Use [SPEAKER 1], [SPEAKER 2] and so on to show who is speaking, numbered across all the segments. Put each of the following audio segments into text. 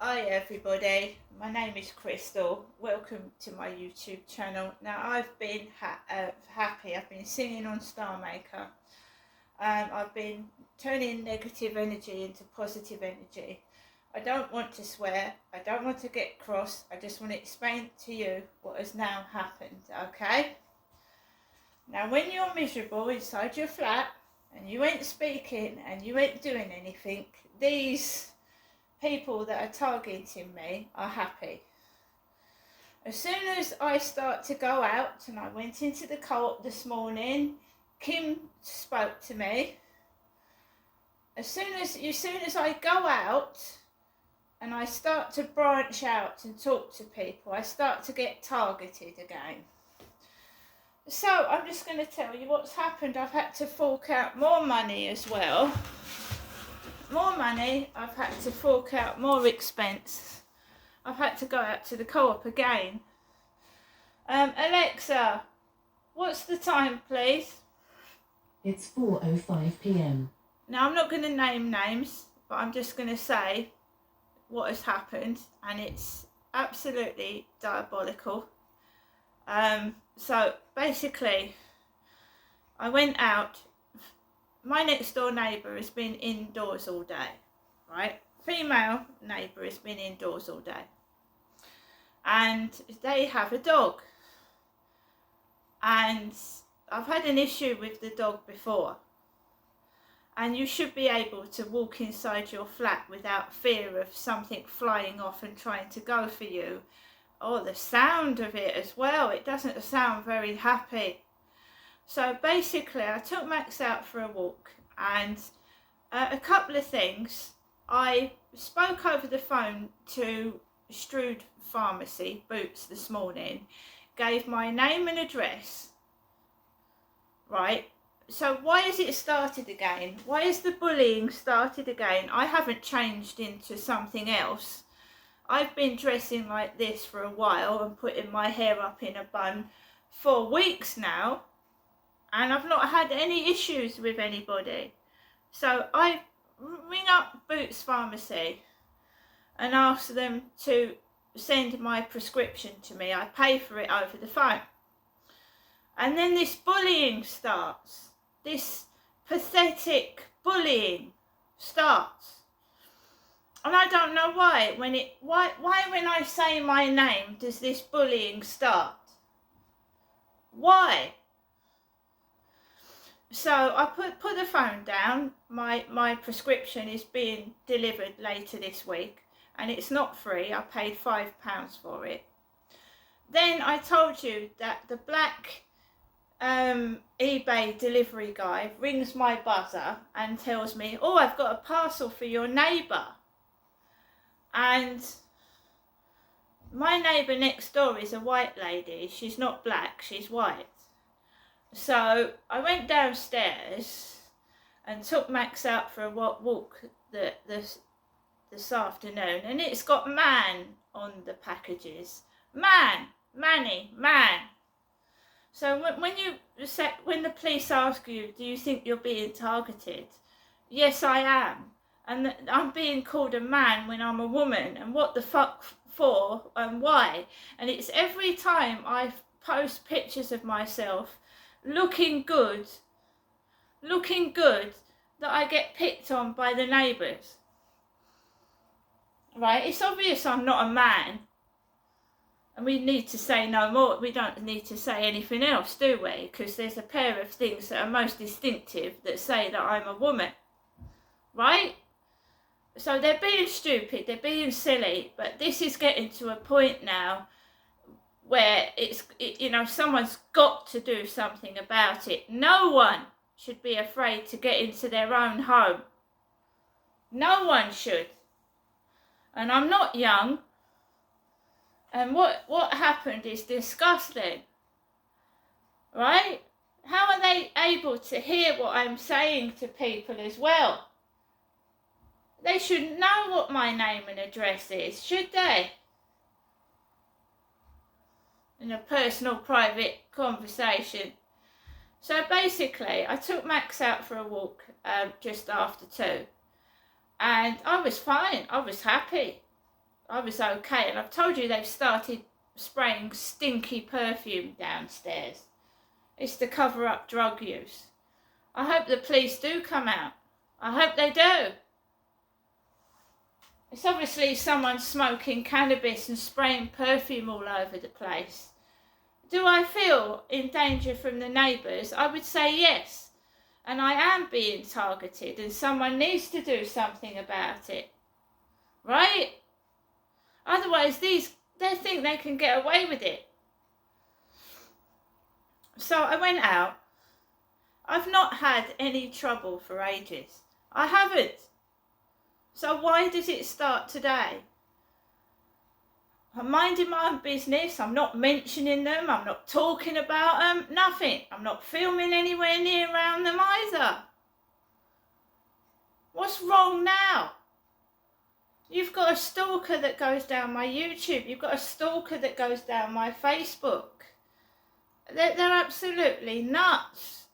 [SPEAKER 1] Hi everybody, my name is Crystal. Welcome to my YouTube channel. Now I've been happy. I've been singing on Star Maker. I've been turning negative energy into positive energy. I don't want to swear. I don't want to get cross. I just want to explain to you what has now happened, okay? Now when you're miserable inside your flat and you ain't speaking and you ain't doing anything, these people that are targeting me are happy. As soon as I start to go out, and I went into the co-op this morning, Kim spoke to me. As soon as I go out and I start to branch out and talk to people, I start to get targeted again. So I'm just going to tell you what's happened. I've had to fork out more money as well. More money, I've had to fork out more expense. I've had to go out to the co-op again. Alexa, what's the time, please?
[SPEAKER 2] It's 4:05 p.m.
[SPEAKER 1] Now, I'm not going to name names, but I'm just going to say what has happened, and it's absolutely diabolical. So basically, I went out. My next door neighbour has been indoors all day, right? Female neighbour has been indoors all day. And they have a dog. And I've had an issue with the dog before. And you should be able to walk inside your flat without fear of something flying off and trying to go for you. Oh, the sound of it as well. It doesn't sound very happy. So basically, I took Max out for a walk, and a couple of things. I spoke over the phone to Strood Pharmacy, Boots, this morning, gave my name and address, right? So why has it started again? Why has the bullying started again? I haven't changed into something else. I've been dressing like this for a while and putting my hair up in a bun for weeks now. And I've not had any issues with anybody. So I ring up Boots Pharmacy and ask them to send my prescription to me. I pay for it over the phone. And then this bullying starts. This pathetic bullying starts. And I don't know why. Why when I say my name does this bullying start? Why? So I put the phone down. My prescription is being delivered later this week, and it's not free. I paid £5 for it. Then I told you that the black eBay delivery guy rings my buzzer and tells me, oh, I've got a parcel for your neighbour. And my neighbour next door is a white lady. She's not black, she's white. So I went downstairs and took Max out for a walk this afternoon, and it's got man on the packages. Man, Manny, man. So when the police ask you, do you think you're being targeted? Yes, I am. And I'm being called a man when I'm a woman, and what the fuck for and why? And it's every time I post pictures of myself looking good, that I get picked on by the neighbours. Right? It's obvious I'm not a man. And we need to say no more. We don't need to say anything else, do we? Because there's a pair of things that are most distinctive that say that I'm a woman. Right? So they're being stupid, they're being silly, but this is getting to a point now where someone's got to do something about it. No one should be afraid to get into their own home. No one should. And I'm not young. And what happened is disgusting. Right? How are they able to hear what I'm saying to people as well? They should know what my name and address is, should they? In a personal, private conversation. So basically, I took Max out for a walk just after 2. And I was fine. I was happy. I was okay. And I've told you they've started spraying stinky perfume downstairs. It's to cover up drug use. I hope the police do come out. I hope they do. It's obviously someone smoking cannabis and spraying perfume all over the place. Do I feel in danger from the neighbours? I would say yes. And I am being targeted and someone needs to do something about it. Right? Otherwise, they think they can get away with it. So I went out. I've not had any trouble for ages. I haven't. So why does it start today? I'm minding my own business. I'm not mentioning them. I'm not talking about them. Nothing. I'm not filming anywhere near around them either. What's wrong now? You've got a stalker that goes down my YouTube. You've got a stalker that goes down my Facebook. They're absolutely nuts.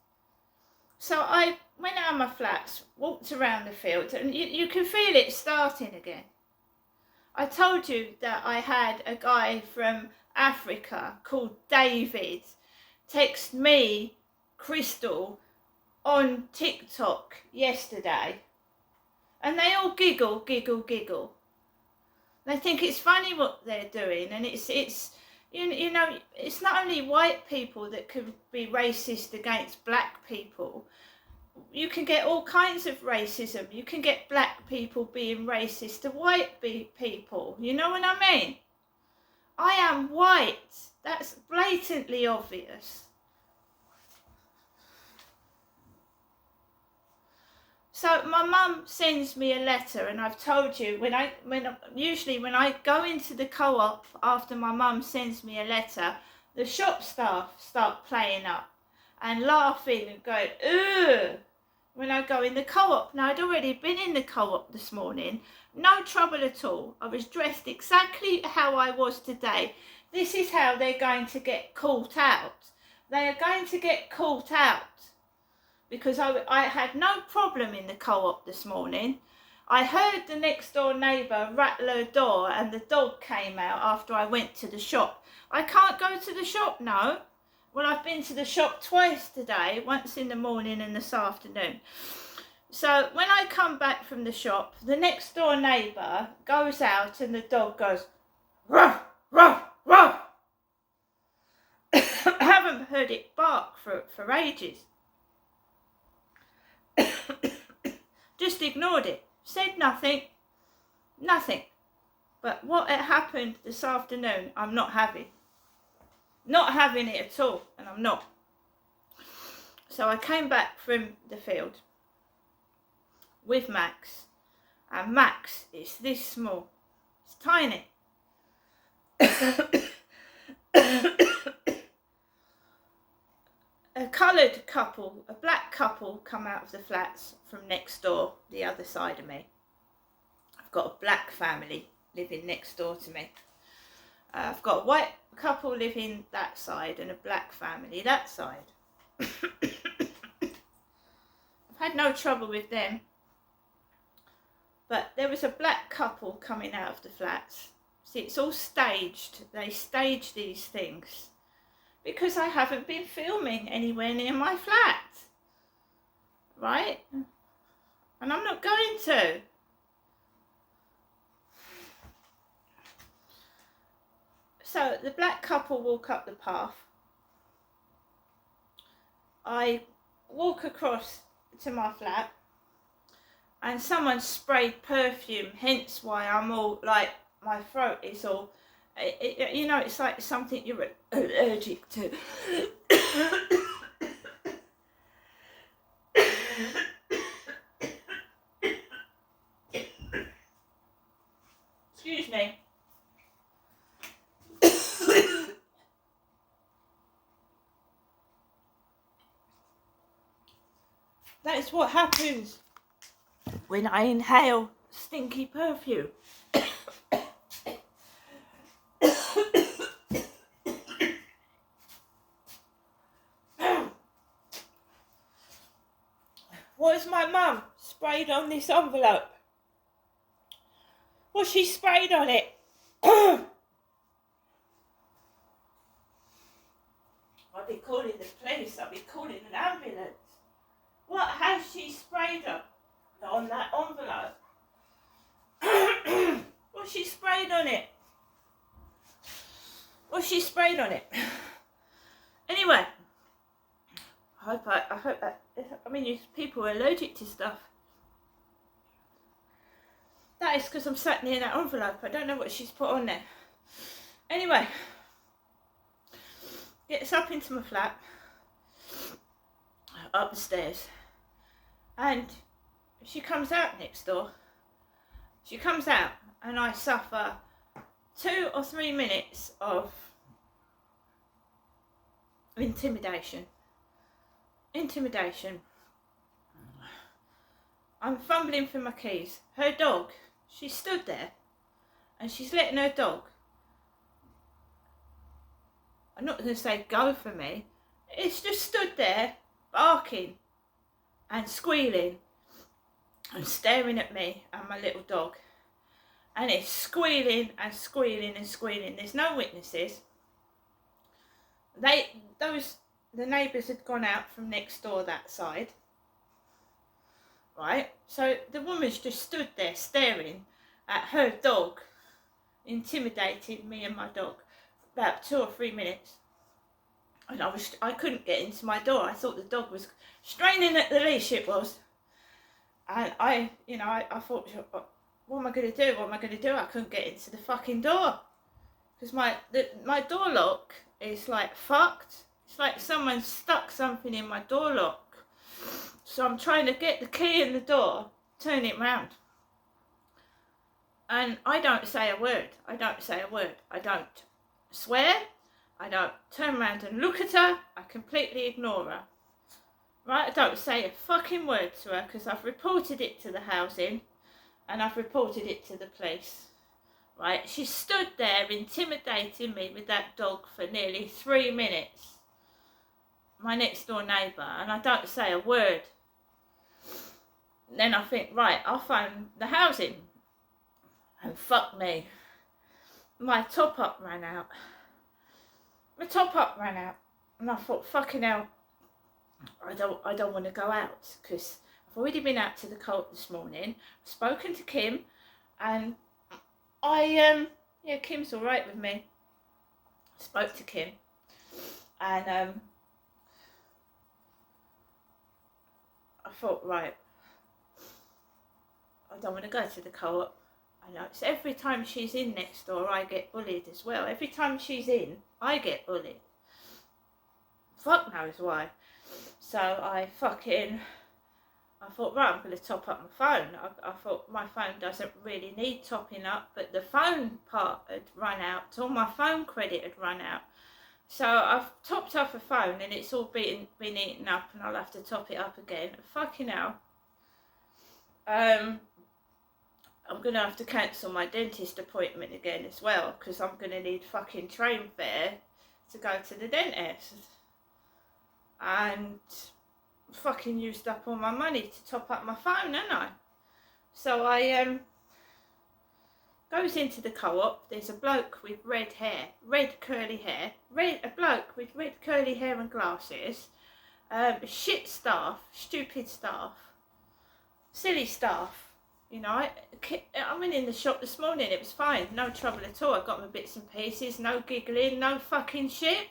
[SPEAKER 1] So I went out of my flats, walked around the field, and you can feel it starting again. I told you that I had a guy from Africa called David text me, Crystal, on TikTok yesterday. And they all giggle. They think it's funny what they're doing, and it's you know, it's not only white people that can be racist against black people. You can get all kinds of racism. You can get black people being racist to white people. You know what I mean? I am white. That's blatantly obvious. So my mum sends me a letter, and I've told you usually when I go into the co-op after my mum sends me a letter, the shop staff start playing up and laughing and going ugh when I go in the co-op. Now I'd already been in the co-op this morning, no trouble at all. I was dressed exactly how I was today. This is how they're going to get caught out. They are going to get caught out. Because I had no problem in the co-op this morning. I heard the next door neighbour rattle her door and the dog came out after I went to the shop. I can't go to the shop now. Well, I've been to the shop twice today, once in the morning and this afternoon. So when I come back from the shop, the next door neighbour goes out and the dog goes, ruff, ruff, ruff. I haven't heard it bark for ages. Just ignored it, said nothing. But what had happened this afternoon, I'm not having. Not having it at all, and I'm not. So I came back from the field with Max, and Max is this small. It's tiny. A coloured couple, a black couple, come out of the flats from next door, the other side of me. I've got a black family living next door to me. I've got a white couple living that side and a black family that side. I've had no trouble with them. But there was a black couple coming out of the flats. See, it's all staged. They stage these things. Because I haven't been filming anywhere near my flat, right? And I'm not going to. So the black couple walk up the path. I walk across to my flat and someone sprayed perfume, hence why I'm all like, my throat is all, you know, it's like something you're allergic to. Excuse me. That is what happens when I inhale stinky perfume. What has my mum sprayed on this envelope? What's she sprayed on it? I'll be calling the police, I'll be calling an ambulance. What has she sprayed on that envelope? What's she sprayed on it? What's she sprayed on it? Anyway, I hope that, I mean, if people are allergic to stuff. That is because I'm sat near that envelope. I don't know what she's put on there. Anyway, gets up into my flat, up the stairs, and she comes out next door. She comes out, and I suffer 2 or 3 minutes of intimidation. I'm fumbling for my keys. Her dog, she stood there, and she's letting her dog, I'm not going to say go for me, it's just stood there barking and squealing and staring at me and my little dog, and it's squealing and squealing and squealing. There's no witnesses. The neighbours had gone out from next door that side, right? So the woman's just stood there staring at her dog, intimidating me and my dog for about 2 or 3 minutes. And I couldn't get into my door. I thought the dog was straining at the leash, it was. And I thought, what am I going to do? What am I going to do? I couldn't get into the fucking door. Because my door lock is like fucked. It's like someone stuck something in my door lock. So I'm trying to get the key in the door, turn it round. And I don't say a word. I don't swear. I don't turn around and look at her. I completely ignore her. Right? I don't say a fucking word to her because I've reported it to the housing and I've reported it to the police. Right? She stood there intimidating me with that dog for nearly 3 minutes. My next door neighbour, and I don't say a word. Then I think, right, I'll phone the housing. And fuck me. My top up ran out. And I thought, fucking hell, I don't want to go out because I've already been out to the cult this morning. I've spoken to Kim, and Kim's all right with me. I spoke to Kim, and I thought, right, I don't want to go to the co-op. I know it's every time she's in next door, I get bullied as well. Every time she's in, I get bullied. Fuck knows why. So I thought, right, I'm going to top up my phone. I thought my phone doesn't really need topping up, but the phone part had run out. All my phone credit had run out. So I've topped up a phone and it's all been eaten up and I'll have to top it up again. Fucking hell. I'm going to have to cancel my dentist appointment again as well because I'm going to need fucking train fare to go to the dentist. And fucking used up all my money to top up my phone, haven't I? So I goes into the co-op. There's a bloke with red curly hair, a bloke with red curly hair and glasses, shit staff, stupid staff, silly staff. You know, I went in the shop this morning, it was fine, no trouble at all. I got my bits and pieces, no giggling, no fucking shit.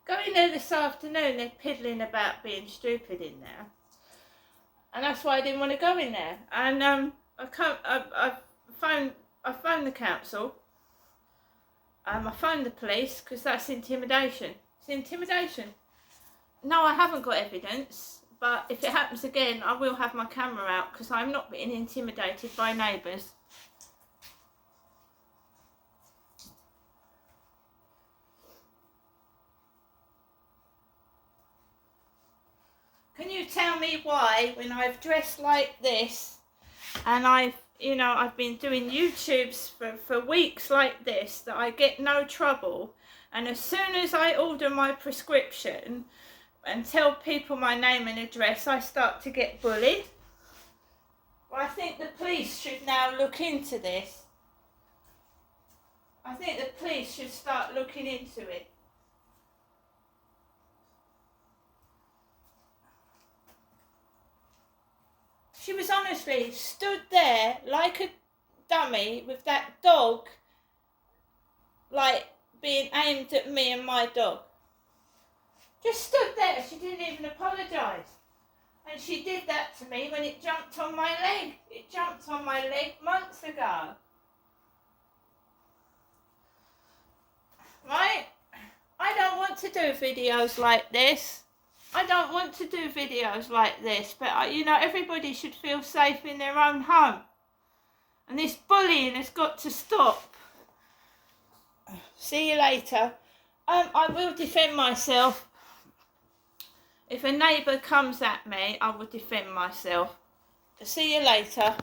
[SPEAKER 1] Go in there this afternoon, they're piddling about being stupid in there. And that's why I didn't want to go in there. And I phoned the council. I phoned the police because that's intimidation. It's intimidation. No, I haven't got evidence. But if it happens again, I will have my camera out because I'm not being intimidated by neighbours. Can you tell me why, when I've dressed like this and I've been doing YouTubes for weeks like this, that I get no trouble, and as soon as I order my prescription and tell people my name and address, I start to get bullied? Well, I think the police should now look into this. I think the police should start looking into it. She was honestly stood there like a dummy with that dog, like being aimed at me and my dog. Just stood there, she didn't even apologise. And she did that to me when it jumped on my leg. It jumped on my leg months ago. Right? I don't want to do videos like this. I don't want to do videos like this, but everybody should feel safe in their own home. And this bullying has got to stop. See you later. I will defend myself. If a neighbour comes at me, I will defend myself. See you later.